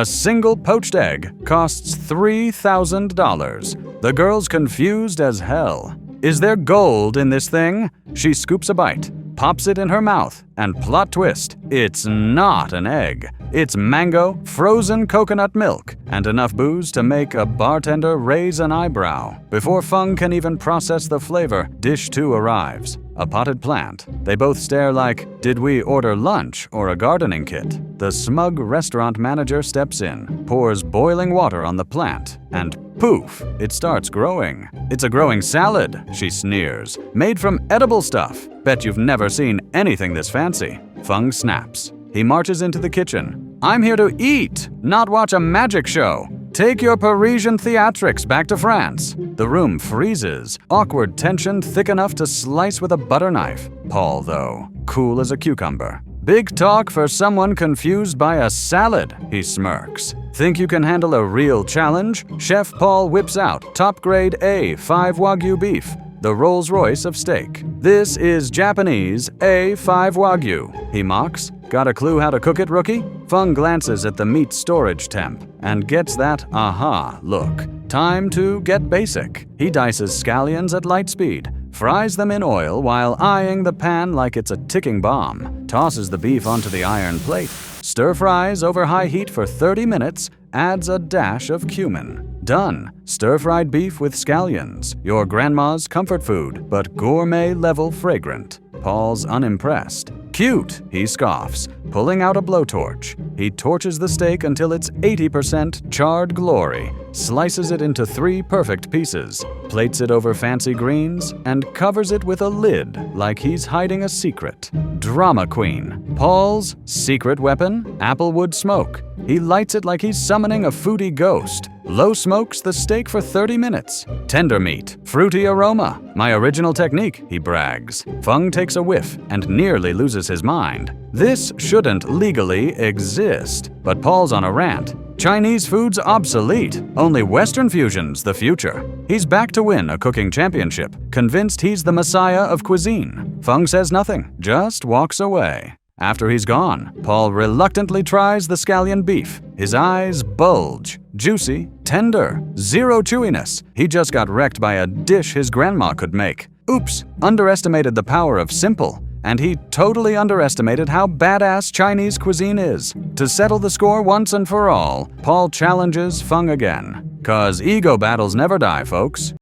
A single poached egg costs $3,000. The girl's confused as hell. Is there gold in this thing? She scoops a bite, pops it in her mouth, and plot twist, it's not an egg. It's mango, frozen coconut milk, and enough booze to make a bartender raise an eyebrow. Before Feng can even process the flavor, dish 2 arrives. A potted plant. They both stare like, did we order lunch or a gardening kit? The smug restaurant manager steps in, pours boiling water on the plant, and poof, it starts growing. It's a growing salad, she sneers, made from edible stuff. Bet you've never seen anything this fancy. Feng snaps. He marches into the kitchen. I'm here to eat, not watch a magic show. Take your Parisian theatrics back to France. The room freezes, awkward tension thick enough to slice with a butter knife. Paul, though, cool as a cucumber. Big talk for someone confused by a salad, he smirks. Think you can handle a real challenge? Chef Paul whips out top-grade A5 Wagyu beef, the Rolls-Royce of steak. This is Japanese A5 Wagyu, he mocks. Got a clue how to cook it, rookie? Feng glances at the meat storage temp and gets that aha look. Time to get basic. He dices scallions at light speed, fries them in oil while eyeing the pan like it's a ticking bomb, tosses the beef onto the iron plate, stir-fries over high heat for 30 minutes, adds a dash of cumin. Done. Stir-fried beef with scallions, your grandma's comfort food, but gourmet-level fragrant. Paul's unimpressed. Cute, he scoffs, pulling out a blowtorch. He torches the steak until it's 80% charred glory, slices it into 3 perfect pieces, plates it over fancy greens, and covers it with a lid like he's hiding a secret. Drama queen. Paul's secret weapon? Applewood smoke. He lights it like he's summoning a foodie ghost. Low smokes the steak for 30 minutes. Tender meat, fruity aroma. My original technique, he brags. Feng takes a whiff and nearly loses his mind. This shouldn't legally exist. But Paul's on a rant. Chinese food's obsolete. Only Western fusion's the future. He's back to win a cooking championship, convinced he's the messiah of cuisine. Feng says nothing, just walks away. After he's gone, Paul reluctantly tries the scallion beef. His eyes bulge. Juicy, tender, zero chewiness. He just got wrecked by a dish his grandma could make. Oops, underestimated the power of simple. And he totally underestimated how badass Chinese cuisine is. To settle the score once and for all, Paul challenges Feng again. 'Cause ego battles never die, folks.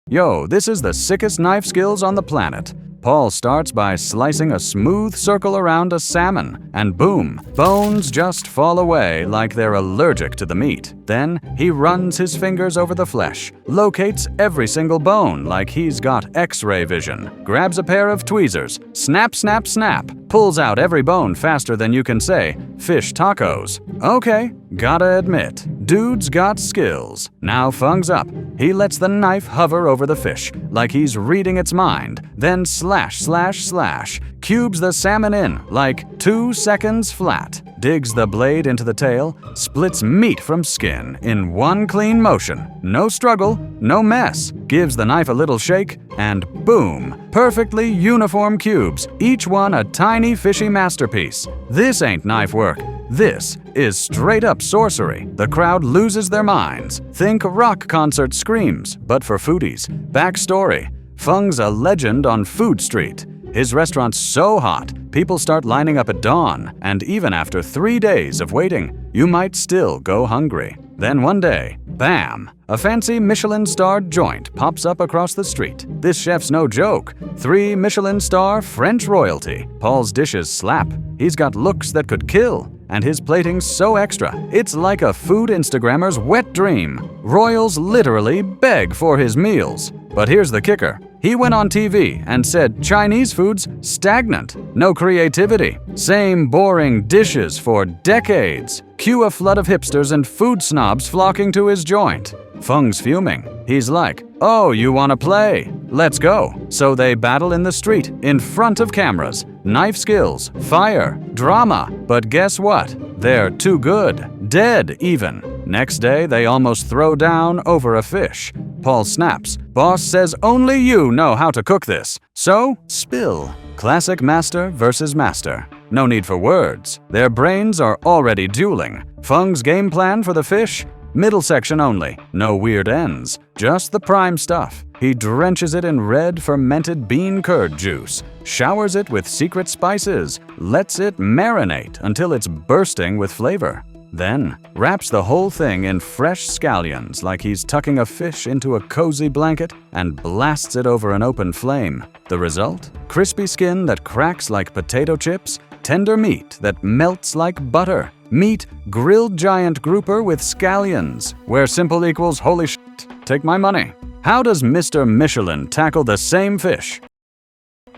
Yo, this is the sickest knife skills on the planet. Paul starts by slicing a smooth circle around a salmon, and boom, bones just fall away like they're allergic to the meat. Then he runs his fingers over the flesh, locates every single bone like he's got X-ray vision, grabs a pair of tweezers, snap, snap, snap, pulls out every bone faster than you can say, fish tacos. Okay, gotta admit, dude's got skills. Now Feng's up. He lets the knife hover over the fish, like he's reading its mind, then slash, slash, slash, cubes the salmon in, like 2 seconds flat, digs the blade into the tail, splits meat from skin in one clean motion. No struggle, no mess, gives the knife a little shake, and boom, perfectly uniform cubes, each one a tiny fishy masterpiece. This ain't knife work. This is straight-up sorcery. The crowd loses their minds. Think rock concert screams, but for foodies. Backstory. Feng's a legend on Food Street. His restaurant's so hot, people start lining up at dawn, and even after 3 days of waiting, you might still go hungry. Then one day, bam, a fancy Michelin-starred joint pops up across the street. This chef's no joke. 3 Michelin-star French royalty. Paul's dishes slap. He's got looks that could kill. And his plating's so extra, it's like a food Instagrammer's wet dream. Royals literally beg for his meals. But here's the kicker. He went on TV and said Chinese food's stagnant, no creativity, same boring dishes for decades. Cue a flood of hipsters and food snobs flocking to his joint. Feng's fuming. He's like, oh, you wanna play? Let's go. So they battle in the street, in front of cameras. Knife skills, fire, drama. But guess what? They're too good. Dead, even. Next day, they almost throw down over a fish. Paul snaps. Boss says only you know how to cook this. So, spill. Classic master versus master. No need for words. Their brains are already dueling. Feng's game plan for the fish? Middle section only. No weird ends. Just the prime stuff. He drenches it in red fermented bean curd juice, showers it with secret spices, lets it marinate until it's bursting with flavor. Then wraps the whole thing in fresh scallions like he's tucking a fish into a cozy blanket and blasts it over an open flame. The result? Crispy skin that cracks like potato chips, tender meat that melts like butter. Meat grilled giant grouper with scallions, where simple equals holy shit, take my money. How does Mr. Michelin tackle the same fish?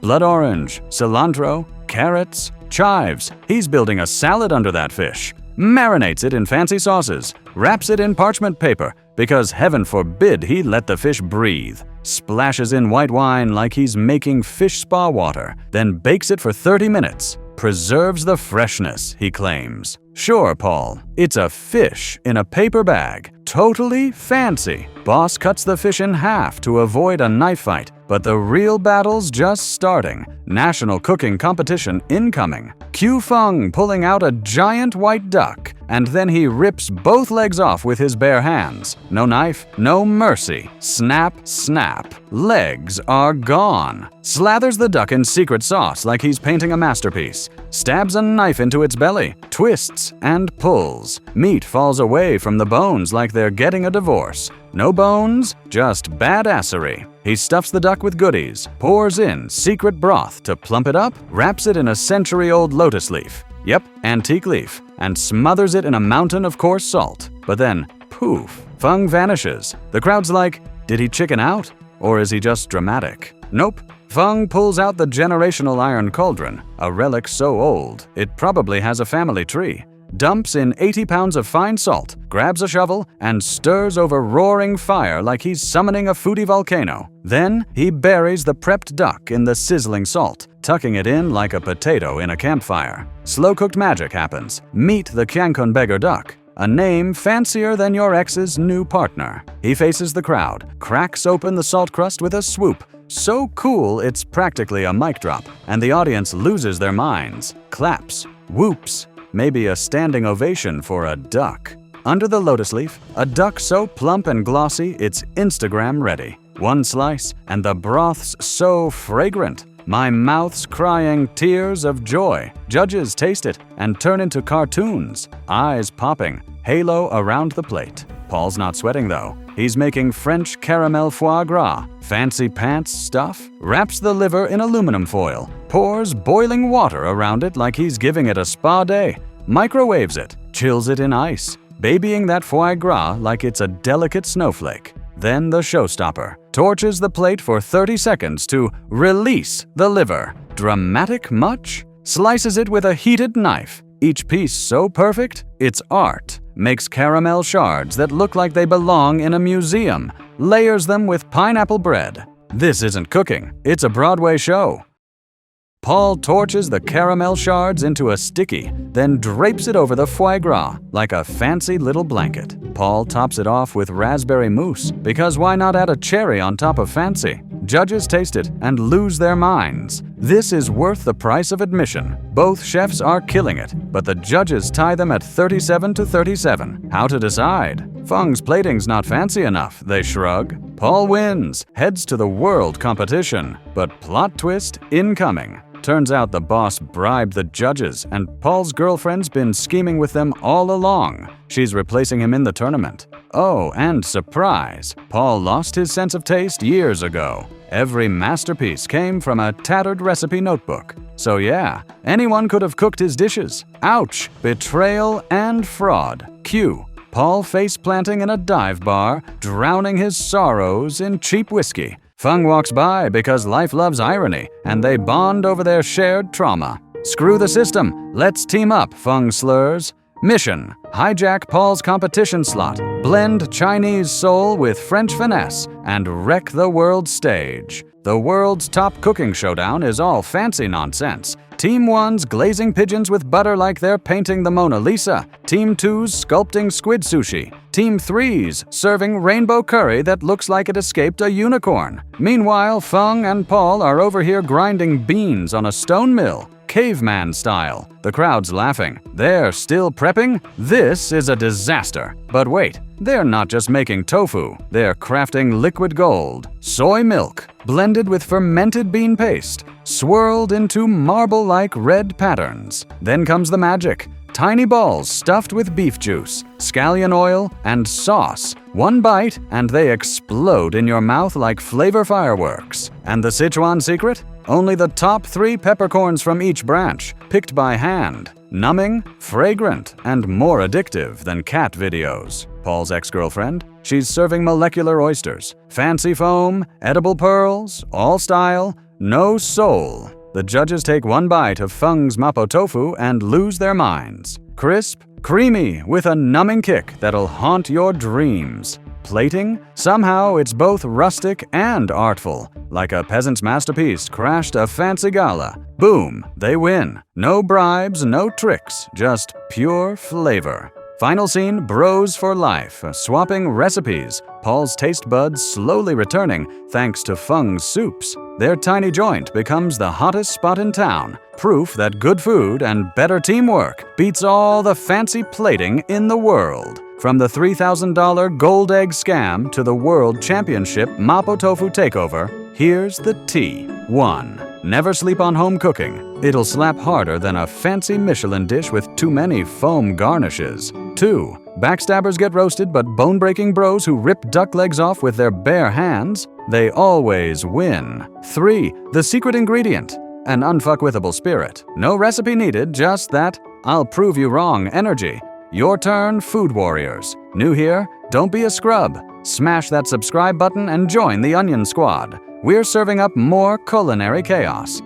Blood orange, cilantro, carrots, chives. He's building a salad under that fish. Marinates it in fancy sauces, wraps it in parchment paper, because heaven forbid he let the fish breathe. Splashes in white wine like he's making fish spa water, then bakes it for 30 minutes. Preserves the freshness, he claims. Sure, Paul, it's a fish in a paper bag. Totally fancy. Boss cuts the fish in half to avoid a knife fight, but the real battle's just starting. National cooking competition incoming. Q Feng pulling out a giant white duck, and then he rips both legs off with his bare hands. No knife, no mercy. Snap, snap. Legs are gone. Slathers the duck in secret sauce like he's painting a masterpiece. Stabs a knife into its belly, twists and pulls. Meat falls away from the bones like they're getting a divorce. No bones, just badassery. He stuffs the duck with goodies, pours in secret broth to plump it up, wraps it in a century-old lotus leaf. Yep, antique leaf, and smothers it in a mountain of coarse salt. But then, poof, Feng vanishes. The crowd's like, did he chicken out? Or is he just dramatic? Nope. Feng pulls out the generational iron cauldron, a relic so old it probably has a family tree. Dumps in 80 pounds of fine salt, grabs a shovel, and stirs over roaring fire like he's summoning a Fuji volcano. Then he buries the prepped duck in the sizzling salt, tucking it in like a potato in a campfire. Slow-cooked magic happens. Meet the Kyankun beggar duck, a name fancier than your ex's new partner. He faces the crowd, cracks open the salt crust with a swoop. So cool it's practically a mic drop, and the audience loses their minds. Claps, whoops. Maybe a standing ovation for a duck. Under the lotus leaf, a duck so plump and glossy it's Instagram ready. One slice, and the broth's so fragrant. My mouth's crying tears of joy. Judges taste it and turn into cartoons. Eyes popping, halo around the plate. Paul's not sweating though. He's making French caramel foie gras. Fancy pants stuff. Wraps the liver in aluminum foil. Pours boiling water around it like he's giving it a spa day. Microwaves it. Chills it in ice. Babying that foie gras like it's a delicate snowflake. Then the showstopper. Torches the plate for 30 seconds to release the liver. Dramatic much? Slices it with a heated knife. Each piece so perfect, it's art. Makes caramel shards that look like they belong in a museum. Layers them with pineapple bread. This isn't cooking, it's a Broadway show. Paul torches the caramel shards into a sticky, then drapes it over the foie gras like a fancy little blanket. Paul tops it off with raspberry mousse, because why not add a cherry on top of fancy? Judges taste it and lose their minds. This is worth the price of admission. Both chefs are killing it, but the judges tie them at 37 to 37. How to decide? Feng's plating's not fancy enough, they shrug. Paul wins, heads to the world competition, but plot twist incoming. Turns out the boss bribed the judges, and Paul's girlfriend's been scheming with them all along. She's replacing him in the tournament. Oh, and surprise, Paul lost his sense of taste years ago. Every masterpiece came from a tattered recipe notebook. So yeah, anyone could have cooked his dishes. Ouch, betrayal and fraud. Cue Paul face-planting in a dive bar, drowning his sorrows in cheap whiskey. Feng walks by because life loves irony, and they bond over their shared trauma. Screw the system, let's team up, Feng slurs. Mission: hijack Paul's competition slot, blend Chinese soul with French finesse, and wreck the world stage. The world's top cooking showdown is all fancy nonsense. Team 1's glazing pigeons with butter like they're painting the Mona Lisa. Team 2's sculpting squid sushi. Team 3's serving rainbow curry that looks like it escaped a unicorn. Meanwhile, Feng and Paul are over here grinding beans on a stone mill. caveman style. The crowd's laughing. They're still prepping? This is a disaster. But wait, they're not just making tofu. They're crafting liquid gold, soy milk, blended with fermented bean paste, swirled into marble-like red patterns. Then comes the magic. Tiny balls stuffed with beef juice, scallion oil, and sauce. One bite, and they explode in your mouth like flavor fireworks. And the Sichuan secret? Only the top 3 peppercorns from each branch, picked by hand. Numbing, fragrant, and more addictive than cat videos. Paul's ex-girlfriend? She's serving molecular oysters. Fancy foam, edible pearls, all style, no soul. The judges take one bite of Feng's mapo tofu and lose their minds. Crisp, creamy, with a numbing kick that'll haunt your dreams. Plating? Somehow it's both rustic and artful. Like a peasant's masterpiece crashed a fancy gala. Boom, they win. No bribes, no tricks, just pure flavor. Final scene, bros for life, swapping recipes. Paul's taste buds slowly returning thanks to Feng's soups. Their tiny joint becomes the hottest spot in town. Proof that good food and better teamwork beats all the fancy plating in the world. From the $3,000 gold egg scam to the World Championship Mapo Tofu takeover, here's the tea. 1. Never sleep on home cooking. It'll slap harder than a fancy Michelin dish with too many foam garnishes. 2. Backstabbers get roasted, but bone-breaking bros who rip duck legs off with their bare hands, they always win. 3. The secret ingredient. An unfuckwithable spirit. No recipe needed, just that I'll prove you wrong energy. Your turn, food warriors. New here? Don't be a scrub. Smash that subscribe button and join the Onion Squad. We're serving up more culinary chaos.